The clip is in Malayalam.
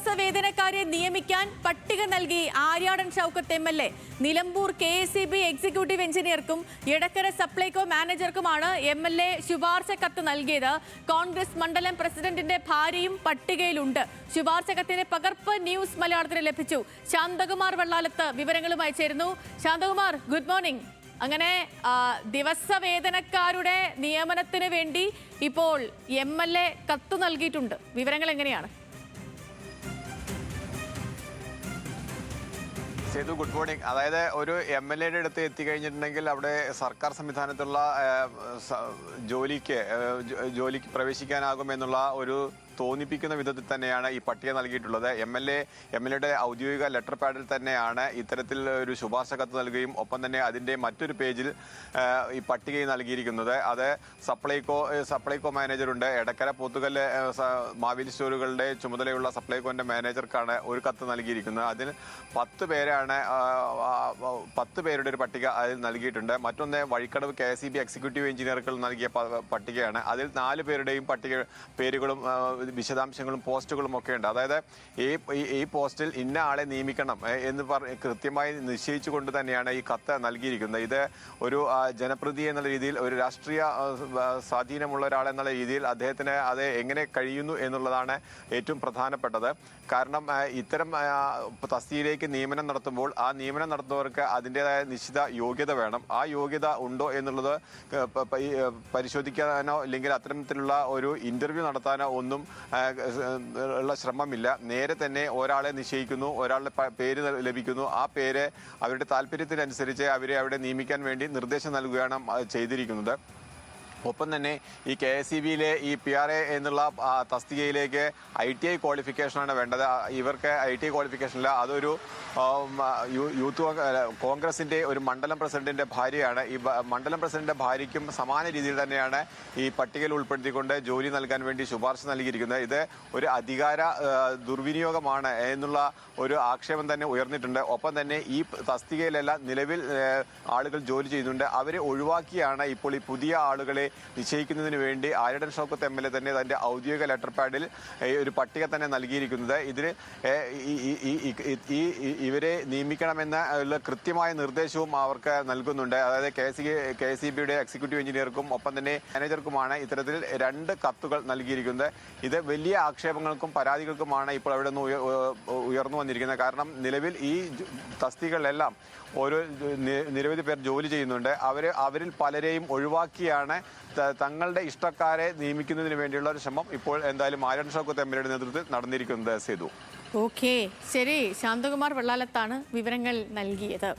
ദിവസവേതനക്കാരെ നിയമിക്കാൻ പട്ടിക നൽകി Aryadan Shoukath MLA. Nilambur KSEB executive എഞ്ചിനീയർക്കും എടക്കര സപ്ലൈകോ മാനേജർക്കുമാണ് MLA ശുപാർശ കത്ത് നൽകിയത്. കോൺഗ്രസ് മണ്ഡലം പ്രസിഡന്റിന്റെ ഭാര്യയും പട്ടികയിലുണ്ട്. ശുപാർശ കത്തിന്റെ പകർപ്പ് ന്യൂസ് മലയാളത്തിന് ലഭിച്ചു. ശാന്തകുമാർ വെള്ളാലത്ത് വിവരങ്ങളുമായി ചേരുന്നു. Shanthakumar, good morning. അങ്ങനെ ദിവസവേതനക്കാരുടെ നിയമനത്തിന് വേണ്ടി ഇപ്പോൾ MLA കത്ത് നൽകിയിട്ടുണ്ട്. വിവരങ്ങൾ എങ്ങനെയാണ്? Sethu, good morning. അതായത് ഒരു MLAയുടെ അടുത്ത് എത്തിക്കഴിഞ്ഞിട്ടുണ്ടെങ്കിൽ അവിടെ സർക്കാർ സംവിധാനത്തിലുള്ള ജോലിക്ക് പ്രവേശിക്കാനാകുമെന്നുള്ള ഒരു തോന്നിപ്പിക്കുന്ന വിധത്തിൽ തന്നെയാണ് ഈ പട്ടിക നൽകിയിട്ടുള്ളത്. MLAയുടെ ഔദ്യോഗിക ലെറ്റർ പാഡിൽ തന്നെയാണ് ഇത്തരത്തിൽ ഒരു ശുപാർശ കത്ത് നൽകുകയും ഒപ്പം തന്നെ അതിൻ്റെ മറ്റൊരു പേജിൽ ഈ പട്ടികയും നൽകിയിരിക്കുന്നത്. അത് സപ്ലൈകോ മാനേജറുണ്ട്. എടക്കര പോത്തുകല്ല് മാവേലി സ്റ്റോറുകളുടെ ചുമതലയുള്ള സപ്ലൈകോന്റെ മാനേജർക്കാണ് ഒരു കത്ത് നൽകിയിരിക്കുന്നത്. അതിൽ 10 പേരുടെ ഒരു പട്ടിക അതിൽ നൽകിയിട്ടുണ്ട്. മറ്റൊന്ന് വഴിക്കടവ് KSEB എക്സിക്യൂട്ടീവ് എഞ്ചിനീയറുകൾ നൽകിയ പട്ടികയാണ്. അതിൽ 4 പേരുടെയും പേരുകളും വിശദാംശങ്ങളും പോസ്റ്റുകളും ഒക്കെ ഉണ്ട്. അതായത് ഈ പോസ്റ്റിൽ ഇന്ന ആളെ നിയമിക്കണം എന്ന് കൃത്യമായി നിശ്ചയിച്ചുകൊണ്ട് തന്നെയാണ് ഈ കത്ത് നൽകിയിരിക്കുന്നത്. ഇത് ഒരു ജനപ്രതിനിധി എന്നുള്ള രീതിയിൽ, ഒരു രാഷ്ട്രീയ സ്വാധീനമുള്ള ഒരാളെന്നുള്ള രീതിയിൽ അദ്ദേഹത്തിന് അത് എങ്ങനെ കഴിയുന്നു എന്നുള്ളതാണ് ഏറ്റവും പ്രധാനപ്പെട്ടത്. കാരണം ഇത്തരം തസ്തികയിലേക്ക് നിയമനം നടത്തുമ്പോൾ ആ നിയമനം നടത്തുന്നവർക്ക് അതിൻ്റെതായ നിശ്ചിത യോഗ്യത വേണം. ആ യോഗ്യത ഉണ്ടോ എന്നുള്ളത് പരിശോധിക്കാനോ അല്ലെങ്കിൽ അത്തരത്തിലുള്ള ഒരു ഇന്റർവ്യൂ നടത്താനോ ഒന്നും ഉള്ള ശ്രമമില്ല. നേരെ തന്നെ ഒരാളെ നിശ്ചയിക്കുന്നു, ഒരാളുടെ പേര് ലഭിക്കുന്നു. ആ പേര് അവരുടെ താല്പര്യത്തിനനുസരിച്ച് അവരെ അവിടെ നിയമിക്കാൻ വേണ്ടി നിർദ്ദേശം നൽകുകയാണ് ചെയ്തിരിക്കുന്നത്. ഒപ്പം തന്നെ ഈ KSEBയിലെ ഈ PRA എന്നുള്ള തസ്തികയിലേക്ക് ITI ക്വാളിഫിക്കേഷനാണ് വേണ്ടത്. ഇവർക്ക് ITI ക്വാളിഫിക്കേഷനില്ല. അതൊരു കോൺഗ്രസിന്റെ ഒരു മണ്ഡലം പ്രസിഡന്റിന്റെ ഭാര്യയാണ്. ഈ മണ്ഡലം പ്രസിഡന്റിന്റെ ഭാര്യയ്ക്കും സമാന രീതിയിൽ തന്നെയാണ് ഈ പട്ടികയിൽ ഉൾപ്പെടുത്തിക്കൊണ്ട് ജോലി നൽകാൻ വേണ്ടി ശുപാർശ നൽകിയിരിക്കുന്നത്. ഇത് ഒരു അധികാര ദുർവിനിയോഗമാണ് എന്നുള്ള ഒരു ആക്ഷേപം തന്നെ ഉയർന്നിട്ടുണ്ട്. ഒപ്പം തന്നെ ഈ തസ്തികയിലെല്ലാം നിലവിൽ ആളുകൾ ജോലി ചെയ്യുന്നുണ്ട്. അവരെ ഒഴിവാക്കിയാണ് ഇപ്പോൾ ഈ പുതിയ ആളുകളെ നിശ്ചയിക്കുന്നതിന് വേണ്ടി ആര്യാടൻ ഷൗക്കത്ത് MLA തന്നെ തന്റെ ഔദ്യോഗിക ലെറ്റർ പാഡിൽ ഒരു പട്ടിക തന്നെ നൽകിയിരിക്കുന്നത്. ഇതിൽ ഇവരെ നിയമിക്കണമെന്ന കൃത്യമായ നിർദ്ദേശവും അവർക്ക് നൽകുന്നുണ്ട്. അതായത് KSEBയുടെ എക്സിക്യൂട്ടീവ് എഞ്ചിനീയർക്കും ഒപ്പം തന്നെ മാനേജർക്കുമാണ് ഇത്തരത്തിൽ 2 കത്തുകൾ നൽകിയിരിക്കുന്നത്. ഇത് വലിയ ആക്ഷേപങ്ങൾക്കും പരാതികൾക്കുമാണ് ഇപ്പോൾ അവിടെ നിന്ന് ഉയർന്നു വന്നിരിക്കുന്നത്. കാരണം നിലവിൽ ഈ തസ്തികകളിലെല്ലാം നിരവധി പേർ ജോലി ചെയ്യുന്നുണ്ട്. അവരിൽ പലരെയും ഒഴിവാക്കിയാണ് തങ്ങളുടെ ഇഷ്ടക്കാരെ നിയമിക്കുന്നതിന് വേണ്ടിയുള്ള ഒരു ശ്രമം ഇപ്പോൾ എന്തായാലും ആര്യാടൻ ഷൗക്കത്ത് MLAയുടെ നേതൃത്വത്തിൽ നടന്നിരിക്കുന്നത്. സേതു, ഓക്കെ, ശരി. ശാന്തകുമാർ വെള്ളാലത്താണ് വിവരങ്ങൾ നൽകിയത്.